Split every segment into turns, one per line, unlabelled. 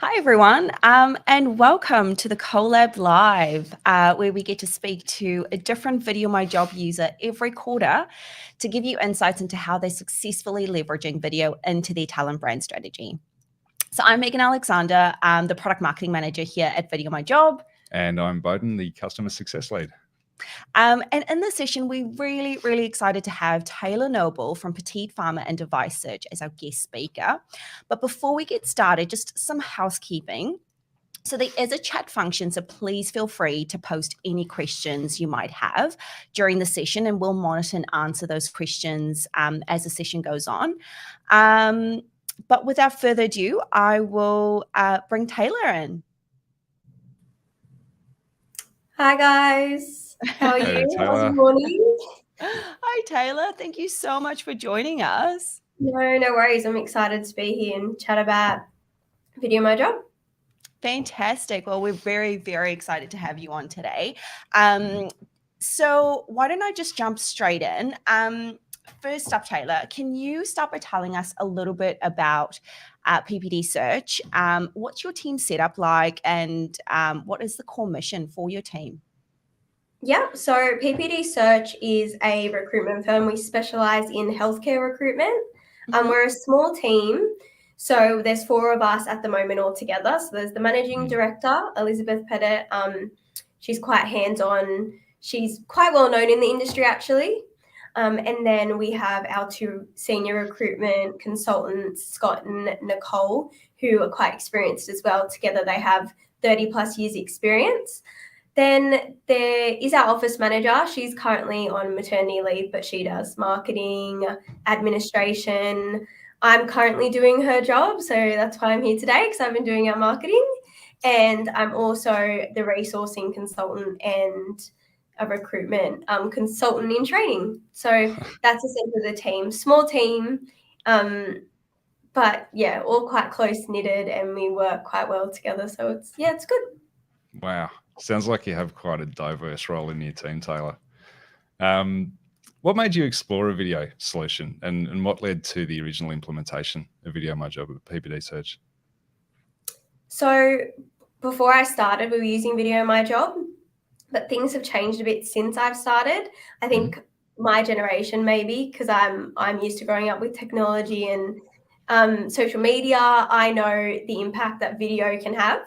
Hi, everyone, and welcome to the Collab Live, where we get to speak to a different VideoMyJob user every quarter to give you insights into how they're successfully leveraging video into their talent brand strategy. So I'm Megan Alexander, the product marketing manager here at VideoMyJob.
And I'm Bodin, the customer success lead.
And in this session, we're really excited to have Tayla Noble from Petite Pharma and Device Search as our guest speaker. But before we get started, just some housekeeping. So there is a chat function, so please feel free to post any questions you might have during the session, and we'll monitor and answer those questions as the session goes on. But without further ado, I will bring Tayla in.
Hi guys, how are
Hey,
you?
Tayla.
Good morning.
Hi Tayla, thank you so much for joining us.
No worries. I'm excited to be here and chat about VideoMyJob.
Fantastic. Well, we're very excited to have you on today. So why don't I just jump straight in? First up, Tayla, can you start by telling us a little bit about PPD Search? What's your team setup like, and what is the core mission for your team?
Yeah, so PPD Search is a recruitment firm. We specialize in healthcare recruitment. We're a small team. So there's 4 of us at the moment all together. So there's the managing director, Elizabeth Pettit. She's quite hands-on. She's quite well known in the industry, actually. And then we have our 2 senior recruitment consultants, Scott and Nicole, who are quite experienced as well. Together they have 30 plus years experience. Then there is our office manager. She's currently on maternity leave, but she does marketing, administration. I'm currently doing her job, so that's why I'm here today, because I've been doing our marketing. And I'm also the resourcing consultant and a recruitment consultant in training. So that's essentially the team. Small team, but yeah, all quite close knitted, and we work quite well together. So it's good.
Wow. Sounds like you have quite a diverse role in your team, Tayla. What made you explore a video solution, and what led to the original implementation of VideoMyJob at PPD Search?
So before I started, we were using VideoMyJob, but things have changed a bit since I've started. I think my generation, maybe, because I'm used to growing up with technology and social media. I know the impact that video can have.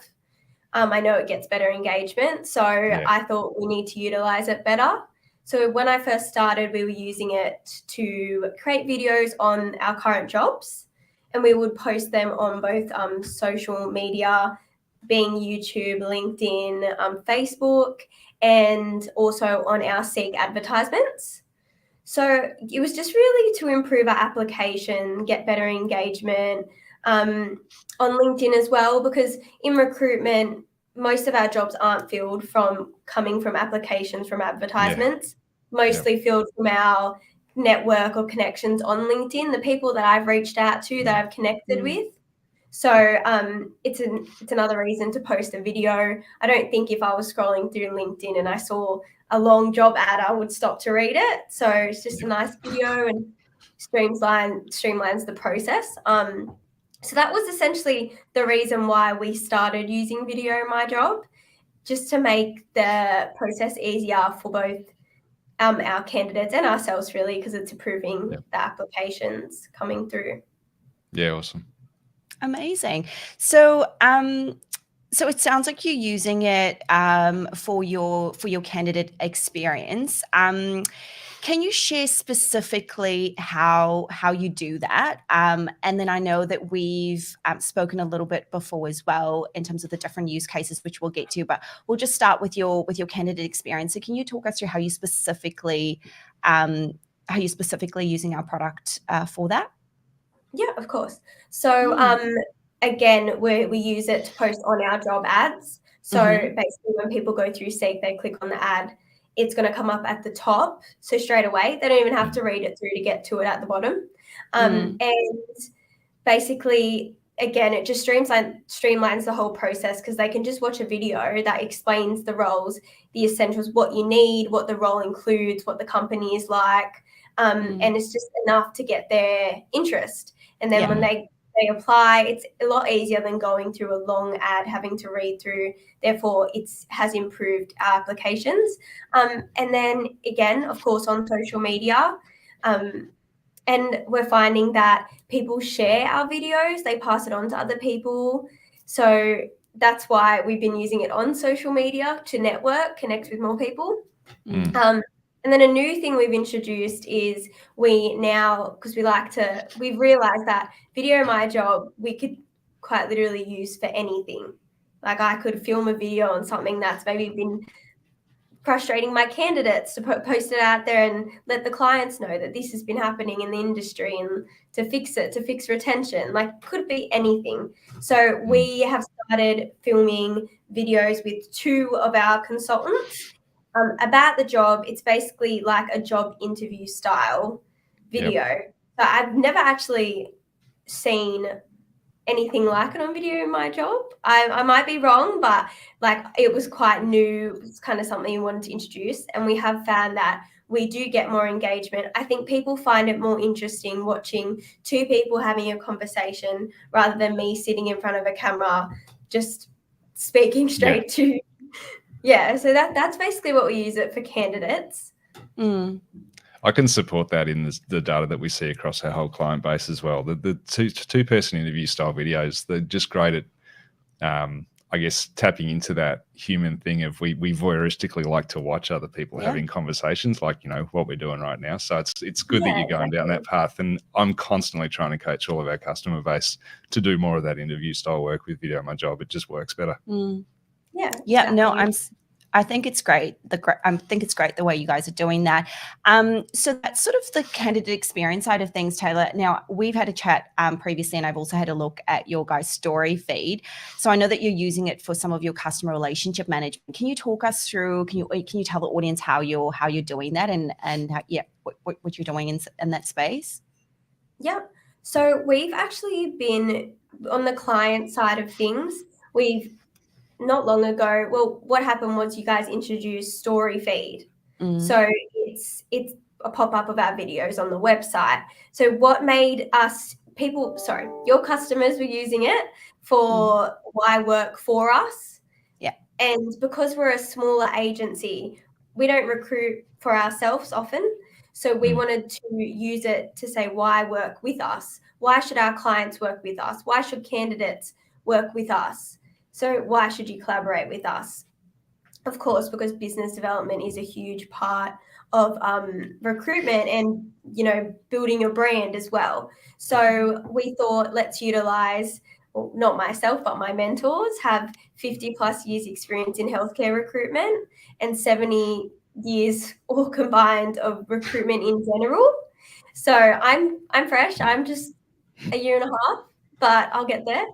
I know it gets better engagement. So I thought we need to utilize it better. So when I first started, we were using it to create videos on our current jobs, and we would post them on both social media, being YouTube, LinkedIn, Facebook, and also on our Seek advertisements. So it was just really to improve our application, get better engagement, on LinkedIn as well, because in recruitment, most of our jobs aren't filled coming from applications from advertisements, mostly filled from our network or connections on LinkedIn, the people that I've reached out to, that I've connected with. So it's another reason to post a video. I don't think if I was scrolling through LinkedIn and I saw a long job ad, I would stop to read it. So it's just a nice video and streamlines the process. So that was essentially the reason why we started using VideoMyJob, just to make the process easier for both our candidates and ourselves, really, because it's improving the applications coming through.
Yeah, awesome.
Amazing. So so it sounds like you're using it for your candidate experience. Can you share specifically how you do that? And then I know that we've spoken a little bit before as well in terms of the different use cases, which we'll get to, but we'll just start with your candidate experience. So can you talk us through how you specifically using our product for that?
Yeah, of course. So again, we use it to post on our job ads. So basically when people go through Seek, they click on the ad, it's going to come up at the top. So straight away, they don't even have to read it through to get to it at the bottom. And basically, again, it just streamlines the whole process, because they can just watch a video that explains the roles, the essentials, what you need, what the role includes, what the company is like. And it's just enough to get their interest. And then when they they apply. It's a lot easier than going through a long ad, having to read through. Therefore, it has improved our applications. And then again, of course, on social media, and we're finding that people share our videos, they pass it on to other people. So that's why we've been using it on social media to network, connect with more people. And then a new thing we've introduced is we now, because we've realized that VideoMyJob, we could quite literally use for anything. Like I could film a video on something that's maybe been frustrating my candidates, to post it out there and let the clients know that this has been happening in the industry, and to fix retention, like could be anything. So we have started filming videos with 2 of our consultants about the job. It's basically like a job interview style video. Yep. So I've never actually seen anything like it on VideoMyJob. I might be wrong, but like it was quite new. It's kind of something we wanted to introduce, and we have found that we do get more engagement. I think people find it more interesting watching 2 people having a conversation rather than me sitting in front of a camera just speaking straight to. Yeah, so that's basically what we use it for candidates.
I can support that in the data that we see across our whole client base as well. The two-person interview style videos, they're just great at, I guess, tapping into that human thing of we voyeuristically like to watch other people having conversations, like, you know, what we're doing right now. So it's good that you're going down that path. And I'm constantly trying to coach all of our customer base to do more of that interview style work with VideoMyJob. It just works better.
Yeah. No, I think it's great. I think it's great the way you guys are doing that. So that's sort of the candidate experience side of things, Tayla. Now, we've had a chat previously, and I've also had a look at your guys' story feed. So I know that you're using it for some of your customer relationship management. Can you talk us through? Can you tell the audience how you're doing that, and what you're doing in that space?
Yep. So we've actually been on the client side of things. We've not long ago, well, what happened was you guys introduced story feed. So it's a pop-up of our videos on the website. So what made your customers were using it for why work for us.
Yeah.
And because we're a smaller agency, we don't recruit for ourselves often. So we wanted to use it to say why work with us. Why should our clients work with us? Why should candidates work with us? So why should you collaborate with us? Of course, because business development is a huge part of recruitment and, you know, building your brand as well. So we thought, let's utilize, well, not myself, but my mentors have 50 plus years experience in healthcare recruitment and 70 years all combined of recruitment in general. So I'm fresh. I'm just a year and a half, but I'll get there.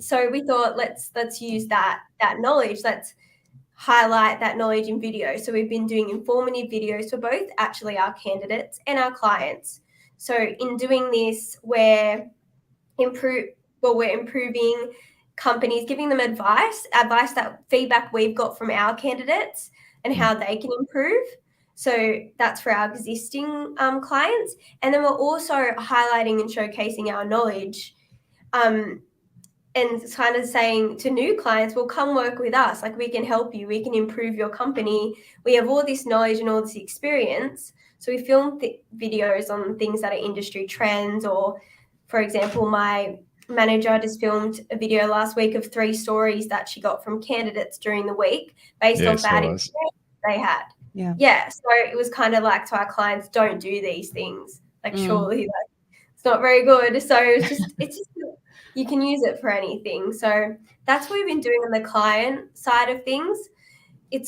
So we thought, let's use that knowledge. Let's highlight that knowledge in video. So we've been doing informative videos for both actually our candidates and our clients. So in doing this, we're improving companies, giving them advice, that feedback we've got from our candidates and how they can improve. So that's for our existing clients. And then we're also highlighting and showcasing our knowledge and kind of saying to new clients, well, come work with us. Like, we can help you. We can improve your company. We have all this knowledge and all this experience. So we film videos on things that are industry trends, or, for example, my manager just filmed a video last week of 3 stories that she got from candidates during the week based on bad experience they had. Yeah. So it was kind of like, to our clients, don't do these things. Like, surely it's not very good. So it's just you can use it for anything. So that's what we've been doing on the client side of things. So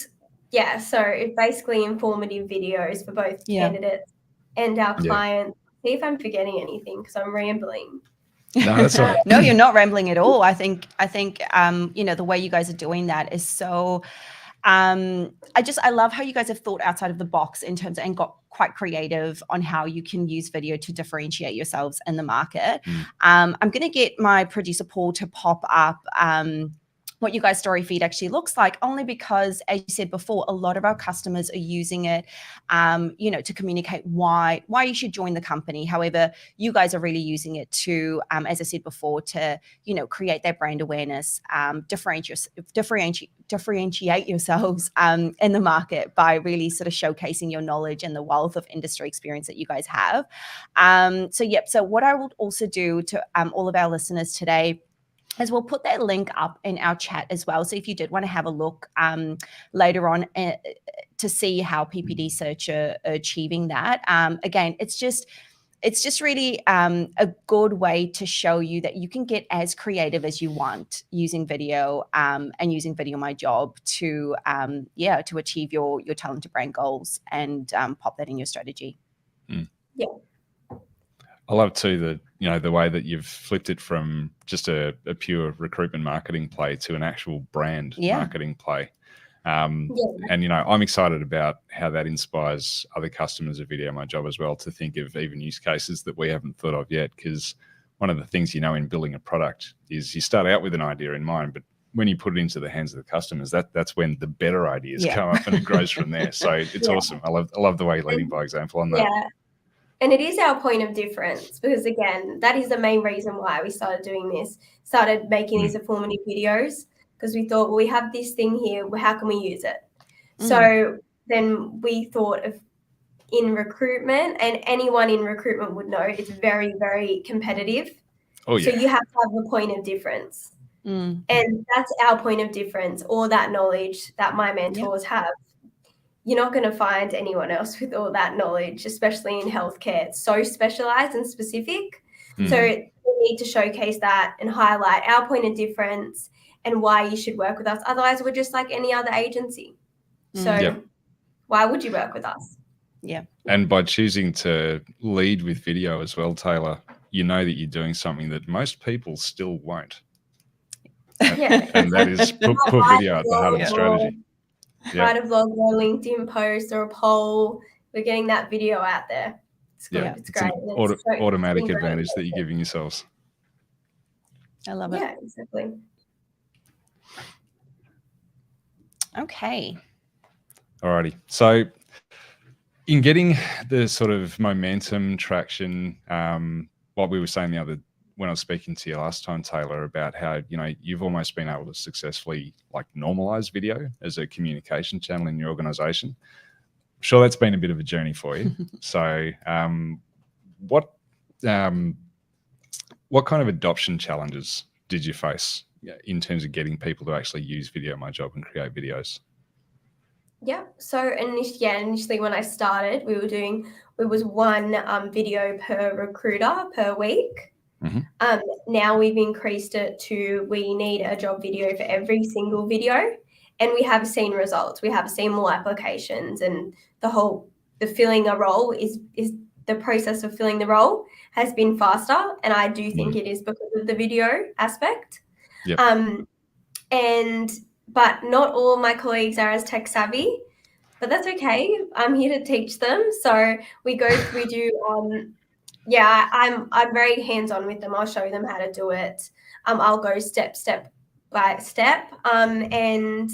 it's basically informative videos for both candidates and our clients. See if I'm forgetting anything, because I'm rambling.
No, that's all right.
No, you're not rambling at all. I think you know, the way you guys are doing that is so I love how you guys have thought outside of the box in terms of, and got quite creative on how you can use video to differentiate yourselves in the market. I'm going to get my producer Paul to pop up what you guys' story feed actually looks like, only because, as you said before, a lot of our customers are using it, to communicate why you should join the company. However, you guys are really using it to, as I said before, to, create that brand awareness, differentiate yourselves in the market by really sort of showcasing your knowledge and the wealth of industry experience that you guys have. So what I will also do to all of our listeners today is we'll put that link up in our chat as well. So if you did want to have a look later on to see how PPD Search are achieving that, again, it's just really a good way to show you that you can get as creative as you want using video and using VideoMyJob to achieve your talent to brand goals and pop that in your strategy.
Yeah.
I love too that, the way that you've flipped it from just a pure recruitment marketing play to an actual brand marketing play. And, I'm excited about how that inspires other customers of VideoMyJob as well to think of even use cases that we haven't thought of yet. Because one of the things, in building a product is you start out with an idea in mind, but when you put it into the hands of the customers, that's when the better ideas come up and it grows from there. So it's awesome. I love the way you're leading by example on that.
Yeah. And it is our point of difference because, again, that is the main reason why we started doing this, started making these informative videos, because we thought, well, we have this thing here, how can we use it? So then we thought of in recruitment, and anyone in recruitment would know it's very, very competitive. Oh, yeah. So you have to have a point of difference. And that's our point of difference, or that knowledge that my mentors have. You're not going to find anyone else with all that knowledge, especially in healthcare. It's so specialized and specific. So we need to showcase that and highlight our point of difference and why you should work with us. Otherwise, we're just like any other agency. So why would you work with us?
Yeah.
And by choosing to lead with video as well, Tayla, you know that you're doing something that most people still won't. And that is put video at the heart of the strategy.
Write a vlog or a LinkedIn post or a poll. We're getting that video out there. It's good.
Yeah,
it's great.
It's an automatic advantage that you're giving yourselves.
I love it.
Yeah, exactly.
Okay.
Alrighty. So in getting the sort of momentum, traction, what we were saying when I was speaking to you last time, Tayla, about how, you've almost been able to successfully normalize video as a communication channel in your organization. I'm sure that's been a bit of a journey for you. So what kind of adoption challenges did you face in terms of getting people to actually use VideoMyJob and create videos?
Yeah. So initially when I started, it was one video per recruiter per week. Now we've increased it to we need a job video for every single video, and we have seen results. We have seen more applications, and the filling a role is the process of filling the role has been faster, and I do think it is because of the video aspect. But not all my colleagues are as tech savvy, but that's okay. I'm here to teach them. So I'm very hands-on with them. I'll show them how to do it. I'll go step by step. And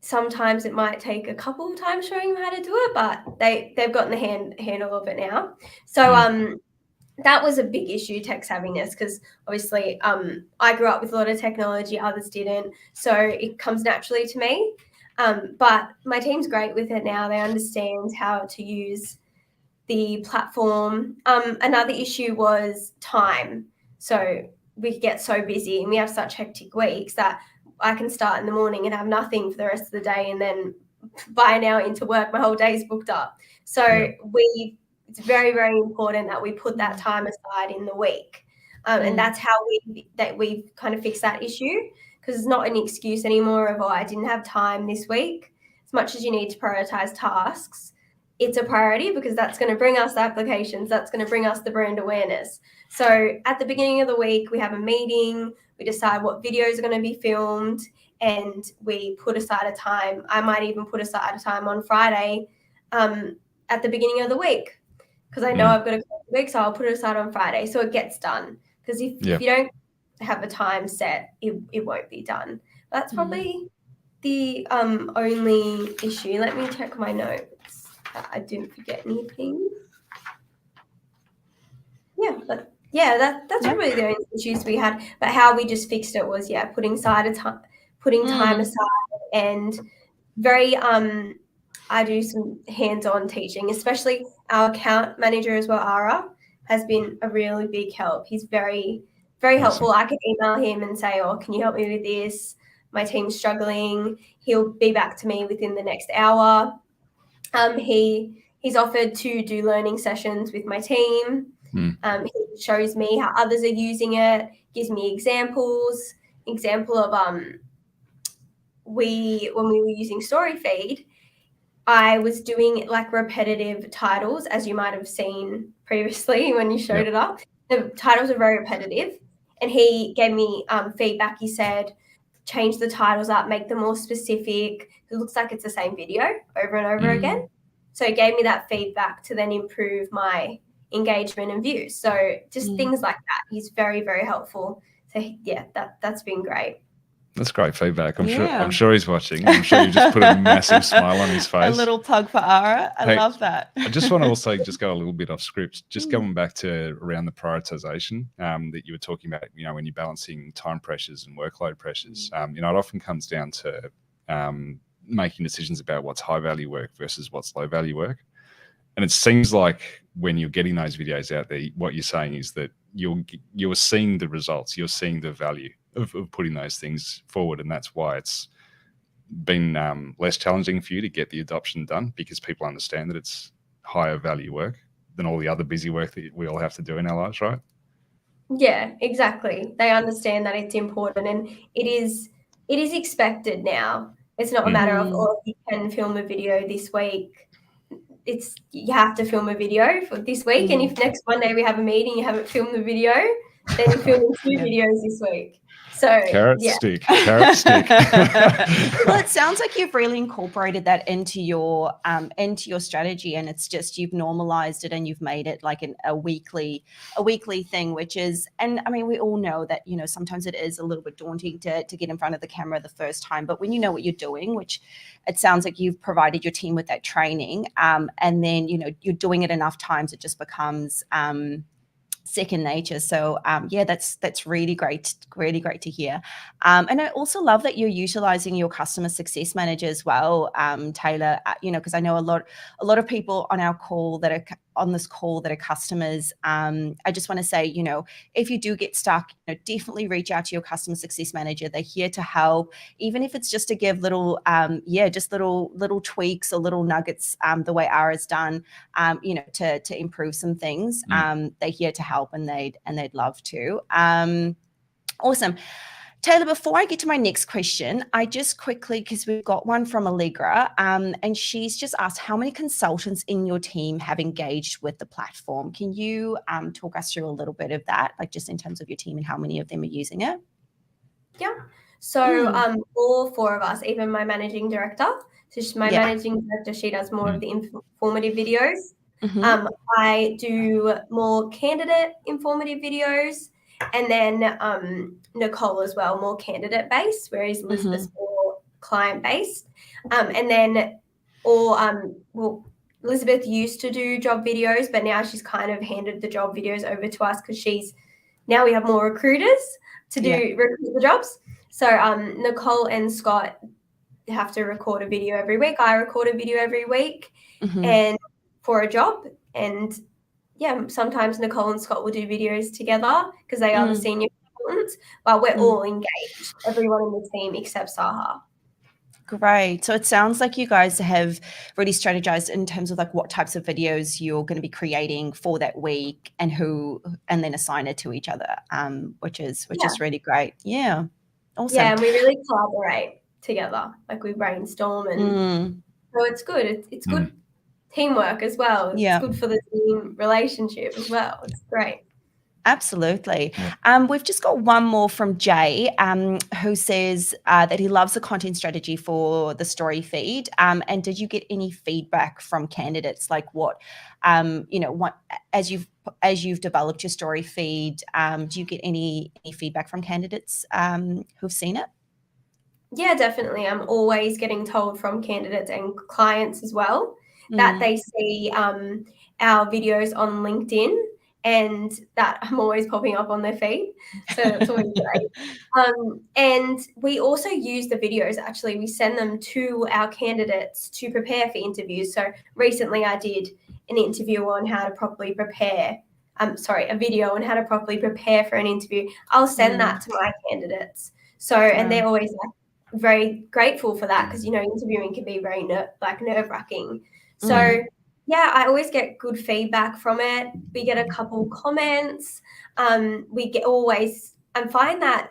sometimes it might take a couple of times showing them how to do it, but they've gotten the handle of it now. So that was a big issue, tech savviness, because obviously I grew up with a lot of technology, others didn't. So it comes naturally to me. But my team's great with it now. They understand how to use the platform. Another issue was time. So we get so busy and we have such hectic weeks that I can start in the morning and have nothing for the rest of the day, and then by an hour into work, my whole day is booked up. So it's very, very important that we put that time aside in the week. And that's how we've kind of fixed that issue, because it's not an excuse anymore of, I didn't have time this week. As much as you need to prioritize tasks, it's a priority, because that's going to bring us the applications. That's going to bring us the brand awareness. So at the beginning of the week, we have a meeting. We decide what videos are going to be filmed, and we put aside a time. I might even put aside a time on Friday at the beginning of the week, because I know I've got a couple of weeks, so I'll put it aside on Friday so it gets done. Because if you don't have a time set, it won't be done. That's probably the only issue. Let me check my notes. I didn't forget anything. Yeah, but that's probably the only issues we had. But how we just fixed it was putting time aside, and very I do some hands-on teaching, especially our account manager as well, Ara, has been a really big help. He's very, very helpful. I can email him and say, oh, can you help me with this? My team's struggling. He'll be back to me within the next hour. He's offered to do learning sessions with my team. He shows me how others are using it, gives me examples. Example of when we were using StoryFeed, I was doing like repetitive titles, as you might have seen previously when you showed it up. The titles are very repetitive, and he gave me feedback. He said, change the titles up, make them more specific. It looks like it's the same video over and over again. So he gave me that feedback to then improve my engagement and views. So just things like that. He's very, very helpful. So that's been great.
That's great feedback. I'm sure he's watching. I'm sure you just put a massive smile on his face.
A little plug for Ara. I love that.
I just want to also just go a little bit off script, just going back to around the prioritization that you were talking about, when you're balancing time pressures and workload pressures, it often comes down to making decisions about what's high value work versus what's low value work. And it seems like when you're getting those videos out there, what you're saying is that you're seeing the results, you're seeing the value of putting those things forward. And that's why it's been less challenging for you to get the adoption done, because people understand that it's higher value work than all the other busy work that we all have to do in our lives, right?
Yeah, exactly. They understand that it's important, and it is expected now. It's not a matter of, oh, you can film a video this week. You have to film a video for this week, and if next Monday we have a meeting, you haven't filmed the video, then you're filming 2 videos this week. So
carrot stick.
Well, it sounds like you've really incorporated that into your strategy, and it's just you've normalized it and you've made it like a weekly thing, which is, and I mean, we all know that sometimes it is a little bit daunting to get in front of the camera the first time, but when you know what you're doing, which it sounds like you've provided your team with that training, and then you're doing it enough times, it just becomes second nature. So that's really great to hear. And I also love that you're utilizing your customer success manager as well, Tayla, because I know a lot of people on our call that are on this call that are customers. I just want to say, if you do get stuck, definitely reach out to your customer success manager. They're here to help, even if it's just to give little, just little tweaks or little nuggets, the way Ara's done, to improve some things. They're here to help, and they'd love to. Awesome. Tayla, before I get to my next question, I just quickly, because we've got one from Allegra, and she's just asked, how many consultants in your team have engaged with the platform? Can you talk us through a little bit of that, like just in terms of your team and how many of them are using it?
Yeah. So all 4 of us, even my managing director. So my managing director, she does more of the informative videos. I do more candidate informative videos. And then Nicole as well, more candidate-based, whereas Elizabeth's more client-based. And then Elizabeth used to do job videos, but now she's kind of handed the job videos over to us because now we have more recruiters to recruit the jobs. So Nicole and Scott have to record a video every week. I record a video every week and for a job. And sometimes Nicole and Scott will do videos together because they are the senior consultants, but we're all engaged, everyone in the team except Saha.
Great. So it sounds like you guys have really strategized in terms of like what types of videos you're going to be creating for that week and then assign it to each other, which is really great. Yeah. Awesome.
Yeah, and we really collaborate together. Like we brainstorm, and so it's good. It's good teamwork as well. It's good for the team relationship as well. It's great.
Absolutely.
Yeah.
We've just got one more from Jay, who says that he loves the content strategy for the story feed. And did you get any feedback from candidates? Like what, what as you've developed your story feed, do you get any feedback from candidates who've seen it?
Yeah, definitely. I'm always getting told from candidates and clients as well that they see our videos on LinkedIn and that I'm always popping up on their feed. So it's always great. And we also use the videos, actually. We send them to our candidates to prepare for interviews. So recently I did an interview on how to properly prepare, a video on how to properly prepare for an interview. I'll send that to my candidates. So, and they're always like, very grateful for that because interviewing can be very nerve-wracking. So yeah, I always get good feedback from it. We get a couple comments. We get always and find that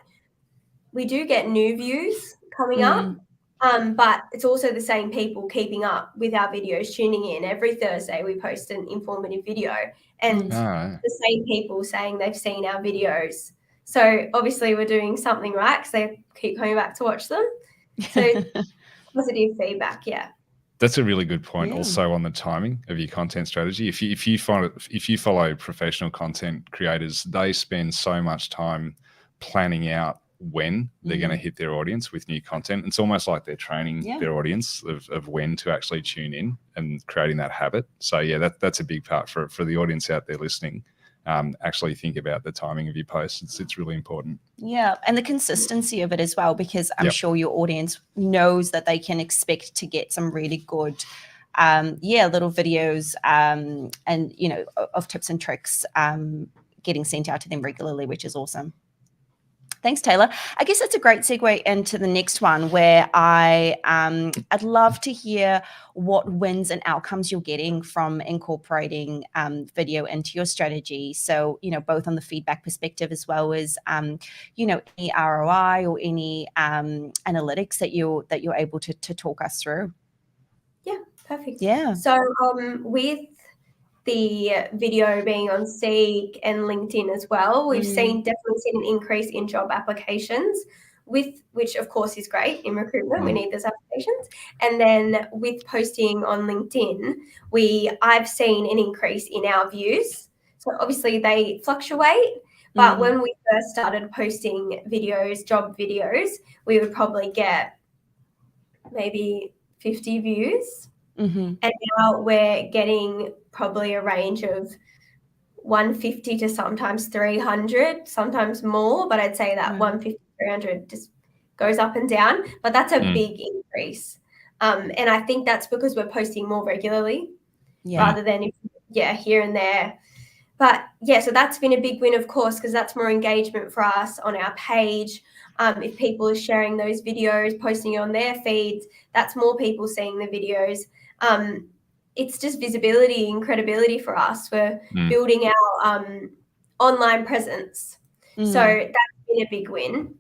we do get new views coming up. But it's also the same people keeping up with our videos, tuning in. Every Thursday we post an informative video and the same people saying they've seen our videos. So obviously we're doing something right because they keep coming back to watch them. So positive feedback, yeah.
That's a really good point. Also on the timing of your content strategy. If you follow professional content creators, they spend so much time planning out when they're going to hit their audience with new content. It's almost like they're training their audience of when to actually tune in and creating that habit. So yeah, that's a big part for the audience out there listening. Actually think about the timing of your posts. It's really important.
Yeah, and the consistency of it as well, because I'm sure your audience knows that they can expect to get some really good little videos and of tips and tricks getting sent out to them regularly, which is awesome. Thanks, Tayla. I guess that's a great segue into the next one where I'd love to hear what wins and outcomes you're getting from incorporating video into your strategy. So, both on the feedback perspective as well as, any ROI or any analytics that you're able to talk us through.
Yeah, perfect.
Yeah.
So with the video being on Seek and LinkedIn as well, we've definitely seen an increase in job applications, which of course is great in recruitment. We need those applications. And then with posting on LinkedIn, I've seen an increase in our views. So obviously they fluctuate, but when we first started posting videos, job videos, we would probably get maybe 50 views. And now we're getting probably a range of 150 to sometimes 300, sometimes more, but I'd say that 150, 300 just goes up and down, but that's a big increase. And I think that's because we're posting more regularly rather than here and there. But yeah, so that's been a big win, of course, because that's more engagement for us on our page. If people are sharing those videos, posting it on their feeds, that's more people seeing the videos. It's just visibility and credibility for us. We're building our online presence. So that's been a big win.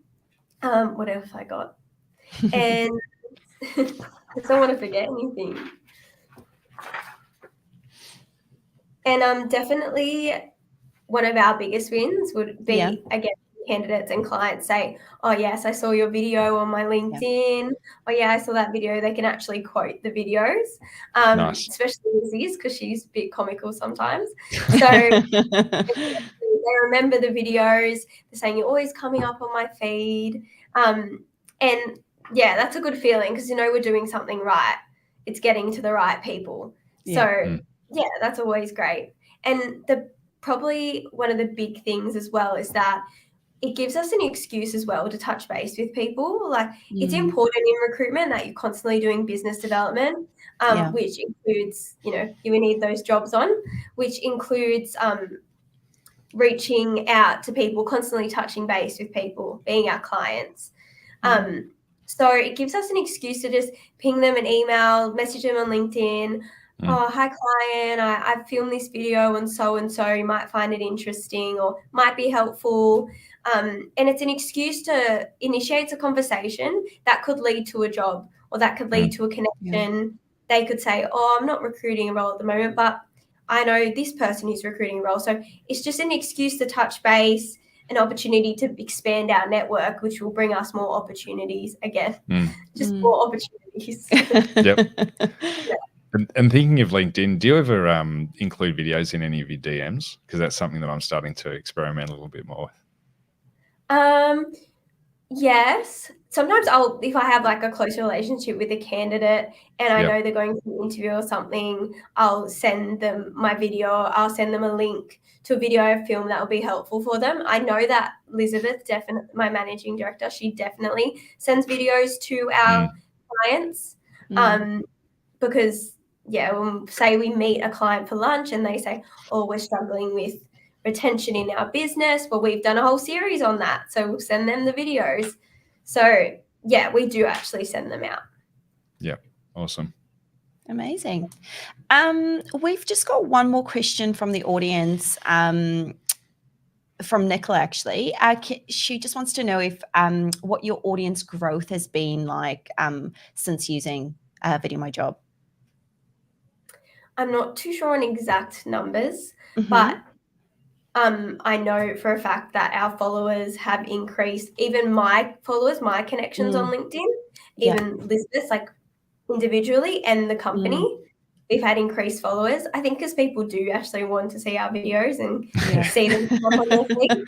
What else I got? And I don't want to forget anything. And definitely one of our biggest wins would be, again, candidates and clients say, oh, yes, I saw your video on my LinkedIn. Oh, yeah, I saw that video. They can actually quote the videos, especially Lizzie's because she's a bit comical sometimes. So they remember the videos. They're saying you're always coming up on my feed. And, yeah, that's a good feeling because, we're doing something right. It's getting to the right people. So, yeah, that's always great. And probably one of the big things as well is that it gives us an excuse as well to touch base with people. Like it's important in recruitment that you're constantly doing business development, which includes, you need those jobs on, which includes reaching out to people, constantly touching base with people, being our clients. So it gives us an excuse to just ping them an email, message them on LinkedIn. Oh, hi client, I filmed this video and so, you might find it interesting or might be helpful. And it's an excuse to initiate a conversation that could lead to a job or that could lead to a connection. They could say, oh, I'm not recruiting a role at the moment, but I know this person who's recruiting a role. So it's just an excuse to touch base, an opportunity to expand our network, which will bring us more opportunities again. Just more opportunities.
Yep. And thinking of LinkedIn, do you ever include videos in any of your DMs? Because that's something that I'm starting to experiment a little bit more with.
Yes. Sometimes if I have like a close relationship with a candidate and I know they're going to an interview or something, I'll send them my video. I'll send them a link to a video I filmed that will be helpful for them. I know that Elizabeth, definitely my managing director, she definitely sends videos to our clients because say we meet a client for lunch and they say, oh, we're struggling with retention in our business. Well, we've done a whole series on that. So we'll send them the videos. So yeah, we do actually send them out.
Yeah. Awesome.
Amazing. We've just got one more question from the audience, from Nicola, actually. She just wants to know if what your audience growth has been like since using VideoMyJob.
I'm not too sure on exact numbers, but I know for a fact that our followers have increased. Even my followers, my connections on LinkedIn, even Elizabeth's, like individually, and the company, we've had increased followers. I think because people do actually want to see our videos and see them on their feed.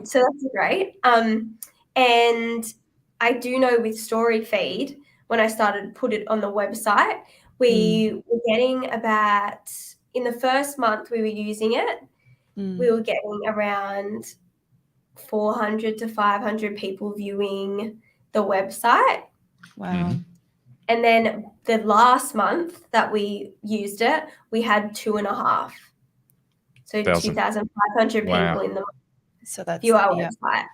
So that's great. And I do know with Story Feed, when I started to put it on the website, we were getting about, in the first month we were using it, we were getting around 400 to 500 people viewing the website.
Wow.
And then the last month that we used it, we had 2.5. So 2,500 people in the month view our website.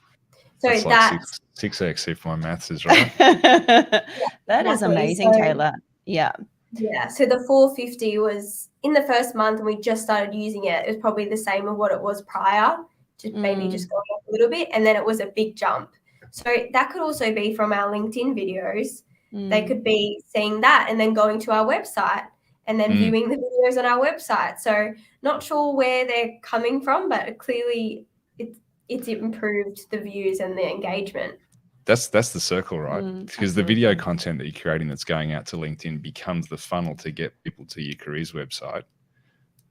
So
that's like 6x if my maths is right.
That is amazing, Tayla. Yeah.
Yeah. So the 450 was in the first month, and we just started using it. It was probably the same of what it was prior, just maybe just going up a little bit. And then it was a big jump. So that could also be from our LinkedIn videos. They could be seeing that and then going to our website and then viewing the videos on our website. So not sure where they're coming from, but clearly it's improved the views and the engagement.
That's the circle, right? Because the video content that you're creating that's going out to LinkedIn becomes the funnel to get people to your careers website.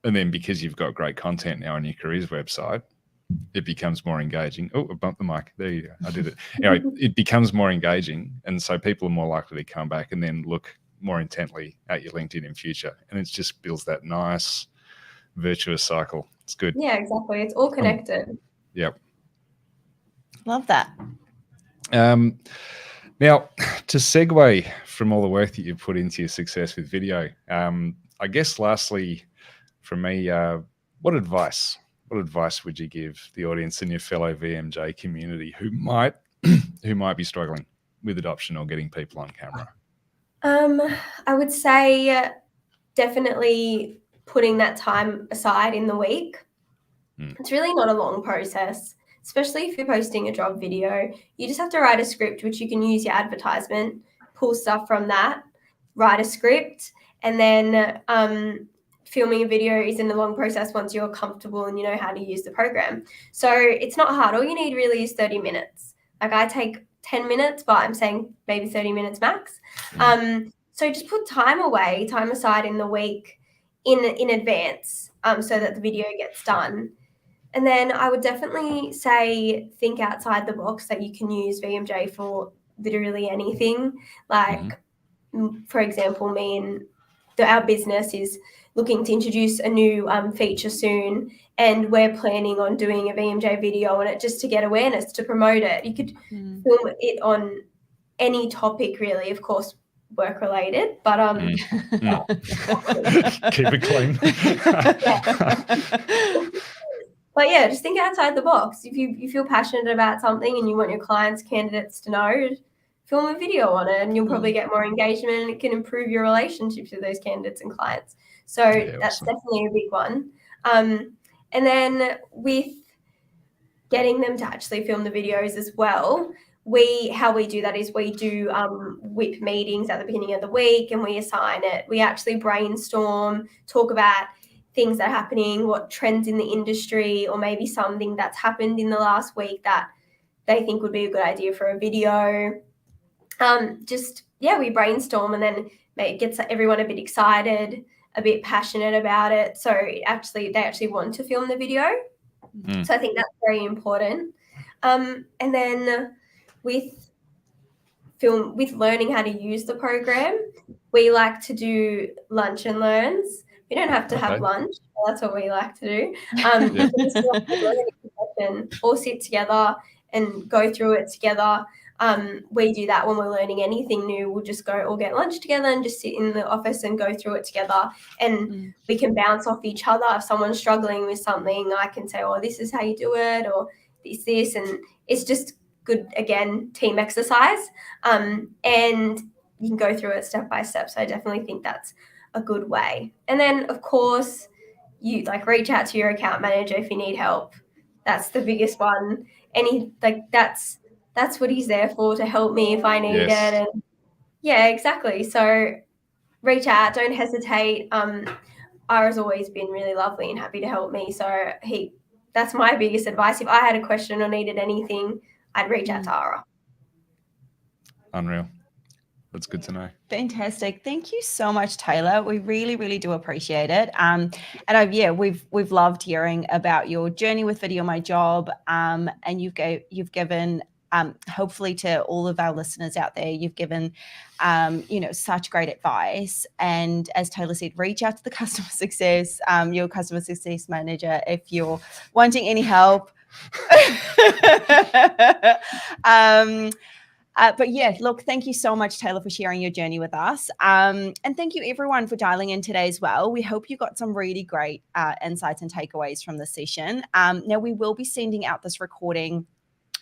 And then because you've got great content now on your careers website, it becomes more engaging. Oh, I bumped the mic. There you go. I did it. Anyway, it becomes more engaging. And so people are more likely to come back and then look more intently at your LinkedIn in future. And it just builds that nice virtuous cycle. It's good.
Yeah, exactly. It's all connected.
Yep.
Love that.
Now, to segue from all the work that you've put into your success with video, I guess lastly, from me, what advice would you give the audience and your fellow VMJ community who might be struggling with adoption or getting people on camera?
I would say definitely putting that time aside in the week. It's really not a long process, especially if you're posting a job video. You just have to write a script, which you can use your advertisement, pull stuff from that, write a script, and then filming a video isn't a long process once you're comfortable and you know how to use the program. So it's not hard. All you need really is 30 minutes. Like I take 10 minutes, but I'm saying maybe 30 minutes max. So just put time aside in the week in advance so that the video gets done. And then I would definitely say think outside the box, that you can use VMJ for literally anything. Like, for example, our business is looking to introduce a new feature soon, and we're planning on doing a VMJ video on it just to get awareness, to promote it. You could film it on any topic, really, of course, work related, but
keep it clean.
But yeah, just think outside the box. If you feel passionate about something and you want your clients, candidates to know, film a video on it, and you'll probably get more engagement, and it can improve your relationships with those candidates and clients. So that's definitely a big one. And then with getting them to actually film the videos as well, how we do that is we do WIP meetings at the beginning of the week, and we assign it. We actually brainstorm, talk about things that are happening, what trends in the industry, or maybe something that's happened in the last week that they think would be a good idea for a video. We brainstorm, and then it gets everyone a bit excited, a bit passionate about it. So they actually want to film the video. So I think that's very important. And then with learning how to use the program, we like to do lunch and learns. We don't have to have lunch. That's what we like to do. All sit together and go through it together. We do that when we're learning anything new. We'll just go all get lunch together and just sit in the office and go through it together. And we can bounce off each other. If someone's struggling with something, I can say, oh, this is how you do it, or this. And it's just good, again, team exercise. And you can go through it step by step. So I definitely think that's a good way. And then, of course, you reach out to your account manager if you need help. That's the biggest one. That's what he's there for, to help me if I need it. And yeah, exactly. So reach out, don't hesitate. Ara's always been really lovely and happy to help me. So that's my biggest advice. If I had a question or needed anything, I'd reach out to Ara.
Unreal. That's good to know.
Fantastic. Thank you so much, Tayla. We really, really do appreciate it. We've loved hearing about your journey with VideoMyJob, and you've given, hopefully to all of our listeners out there, you've given, such great advice. And as Tayla said, reach out to the customer success, your customer success manager if you're wanting any help. But yeah, look, thank you so much, Tayla, for sharing your journey with us. And thank you everyone for dialing in today as well. We hope you got some really great insights and takeaways from this session. Now we will be sending out this recording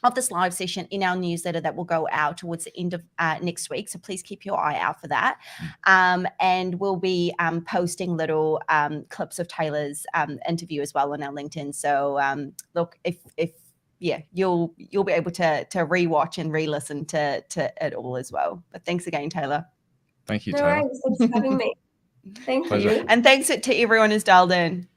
of this live session in our newsletter that will go out towards the end of next week. So please keep your eye out for that. And we'll be posting little clips of Tayla's interview as well on our LinkedIn. So look, you'll be able to rewatch and re-listen to it all as well. But thanks again, Tayla.
Thank you,
No
Tayla.
worries. Thanks for having me. Thank
Pleasure.
you.
And thanks to everyone who's dialed in.